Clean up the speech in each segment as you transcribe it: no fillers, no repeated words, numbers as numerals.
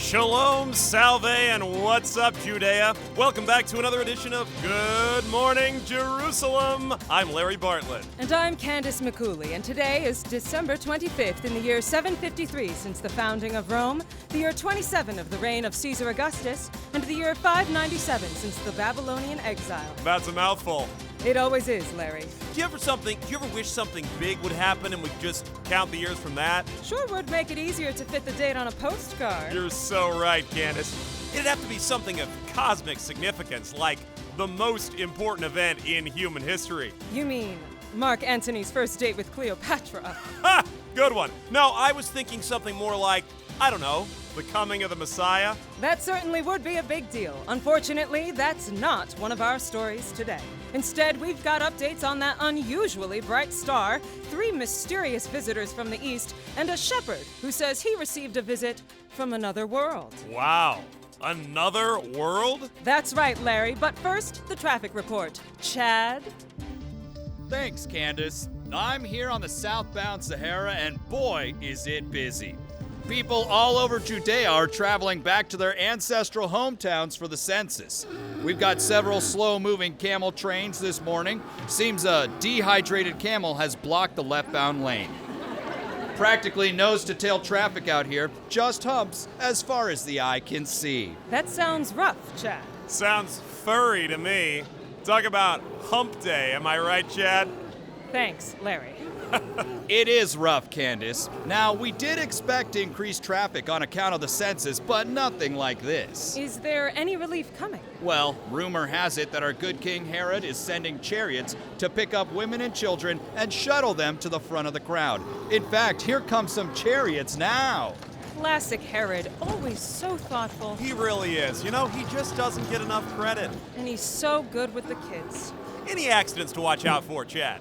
Shalom, salve, and what's up, Judea? Welcome back to another edition of Good Morning Jerusalem. I'm Larry Bartlett. And I'm Candace McCooley, and today is December 25th in the year 753 since the founding of Rome, the year 27 of the reign of Caesar Augustus, and the year 597 since the Babylonian exile. That's a mouthful. It always is, Larry. Do you ever wish something big would happen and we could just count the years from that? Sure would make it easier to fit the date on a postcard. You're so right, Candace. It'd have to be something of cosmic significance, like the most important event in human history. You mean Mark Antony's first date with Cleopatra? Ha! Good one. No, I was thinking something more like, I don't know, the coming of the Messiah. That certainly would be a big deal. Unfortunately, that's not one of our stories today. Instead, we've got updates on that unusually bright star, 3 mysterious visitors from the east, and a shepherd who says he received a visit from another world. Wow. Another world? That's right, Larry. But first, the traffic report. Chad? Thanks, Candace. I'm here on the southbound Sahara, and boy, is it busy. People all over Judea are traveling back to their ancestral hometowns for the census. We've got several slow-moving camel trains this morning. Seems a dehydrated camel has blocked the left-bound lane. Practically nose-to-tail traffic out here, just humps as far as the eye can see. That sounds rough, Chad. Sounds furry to me. Talk about hump day, am I right, Chad? Thanks, Larry. It is rough, Candace. Now, we did expect increased traffic on account of the census, but nothing like this. Is there any relief coming? Well, rumor has it that our good King Herod is sending chariots to pick up women and children and shuttle them to the front of the crowd. In fact, here come some chariots now. Classic Herod, always so thoughtful. He really is. You know, he just doesn't get enough credit. And he's so good with the kids. Any accidents to watch out for, Chad?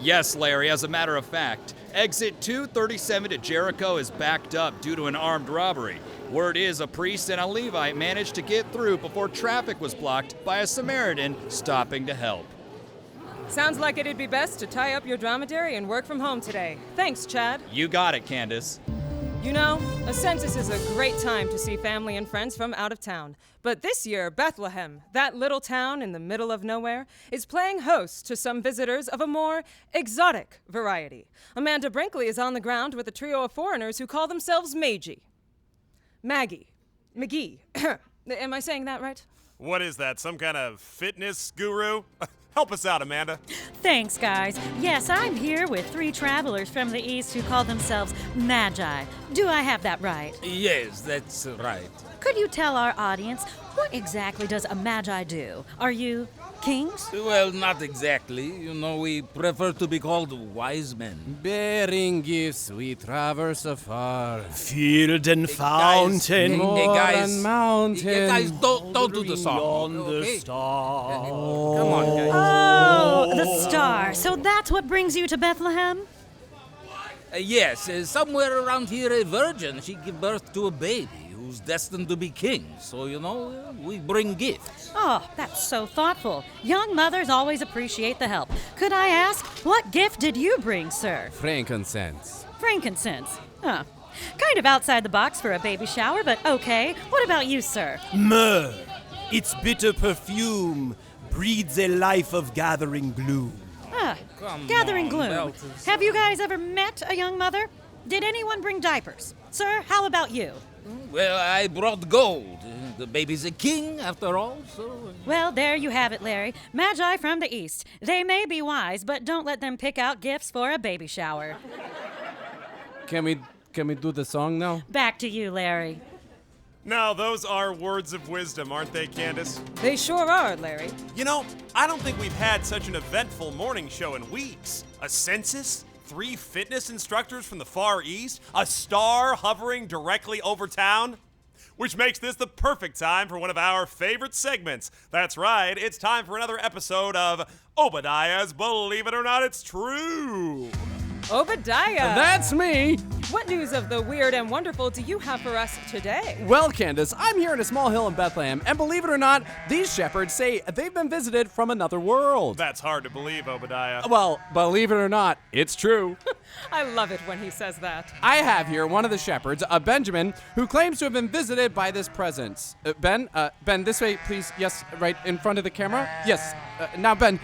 Yes, Larry, as a matter of fact, exit 237 to Jericho is backed up due to an armed robbery. Word is a priest and a Levite managed to get through before traffic was blocked by a Samaritan stopping to help. Sounds like it'd be best to tie up your dromedary and work from home today. Thanks, Chad. You got it, Candace. You know, a census is a great time to see family and friends from out of town. But this year, Bethlehem, that little town in the middle of nowhere, is playing host to some visitors of a more exotic variety. Amanda Brinkley is on the ground with a trio of foreigners who call themselves Maggie. McGee. Am I saying that right? What is that, some kind of fitness guru? Help us out, Amanda. Thanks, guys. Yes, I'm here with 3 travelers from the East who call themselves Magi. Do I have that right? Yes, that's right. Could you tell our audience, what exactly does a Magi do? Are you kings? Well, not exactly. You know, we prefer to be called wise men. Bearing gifts, we traverse afar. Field and fountain, guys, mountain. guys, don't do the song. on the Okay? star. Come on, guys. Oh, the star. So that's what brings you to Bethlehem? Yes, somewhere around here, a virgin, she gave birth to a baby who's destined to be king. So, you know, we bring gifts. Oh, that's so thoughtful. Young mothers always appreciate the help. Could I ask, what gift did you bring, sir? Frankincense. Frankincense. Huh. Kind of outside the box for a baby shower, but okay. What about you, sir? Myrrh, its bitter perfume breeds a life of gathering gloom. Ah, Come gathering on, gloom. Beltis. Have you guys ever met a young mother? Did anyone bring diapers? Sir, how about you? Well, I brought gold. The baby's a king, after all, so... Well, there you have it, Larry. Magi from the East. They may be wise, but don't let them pick out gifts for a baby shower. Can we do the song now? Back to you, Larry. Now, those are words of wisdom, aren't they, Candace? They sure are, Larry. You know, I don't think we've had such an eventful morning show in weeks. A census, 3 fitness instructors from the Far East, a star hovering directly over town. Which makes this the perfect time for one of our favorite segments. That's right, it's time for another episode of Obadiah's Believe It or Not, It's True. Obadiah! That's me! What news of the weird and wonderful do you have for us today? Well, Candace, I'm here in a small hill in Bethlehem, and believe it or not, these shepherds say they've been visited from another world. That's hard to believe, Obadiah. Well, believe it or not, it's true. I love it when he says that. I have here one of the shepherds, Benjamin, who claims to have been visited by this presence. Ben, this way, please. Yes, right in front of the camera. Yes. Now, Ben,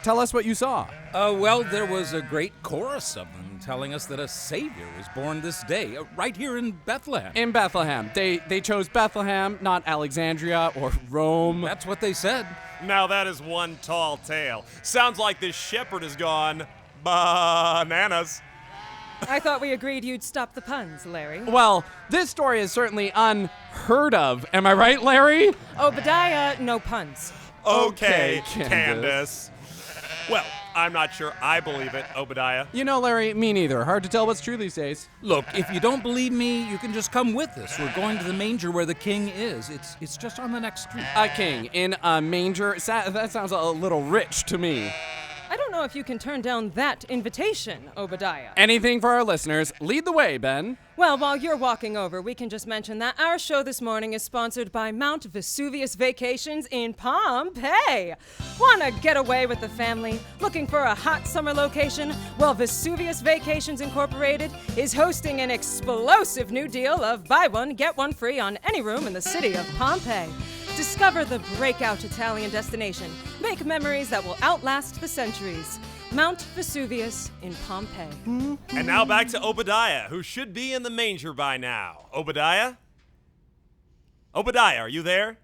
tell us what you saw. Well, there was a great chorus of them telling us that a Savior was born this day, right here in Bethlehem. In Bethlehem. They chose Bethlehem, not Alexandria or Rome. That's what they said. Now that is one tall tale. Sounds like this shepherd has gone bananas. I thought we agreed you'd stop the puns, Larry. Well, this story is certainly unheard of. Am I right, Larry? Obadiah, no puns. Okay, Candace. Candace. Well, I'm not sure I believe it, Obadiah. You know, Larry, me neither. Hard to tell what's true these days. Look, if you don't believe me, you can just come with us. We're going to the manger where the king is. It's just on the next street. A king in a manger? That sounds a little rich to me. I don't know if you can turn down that invitation, Obadiah. Anything for our listeners. Lead the way, Ben. Well, while you're walking over, we can just mention that our show this morning is sponsored by Mount Vesuvius Vacations in Pompeii. Want to get away with the family? Looking for a hot summer location? Well, Vesuvius Vacations Incorporated is hosting an explosive new deal of buy one, get one free on any room in the city of Pompeii. Discover the breakout Italian destination. Make memories that will outlast the centuries. Mount Vesuvius in Pompeii. And now back to Obadiah, who should be in the manger by now. Obadiah? Obadiah, are you there?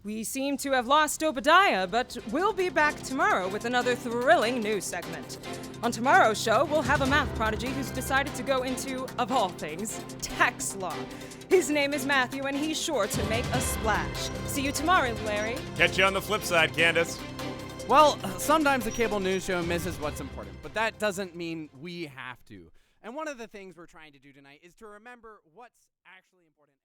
We seem to have lost Obadiah, but we'll be back tomorrow with another thrilling news segment. On tomorrow's show, we'll have a math prodigy who's decided to go into, of all things, tax law. His name is Matthew, and he's sure to make a splash. See you tomorrow, Larry. Catch you on the flip side, Candace. Well, sometimes the cable news show misses what's important, but that doesn't mean we have to. And one of the things we're trying to do tonight is to remember what's actually important.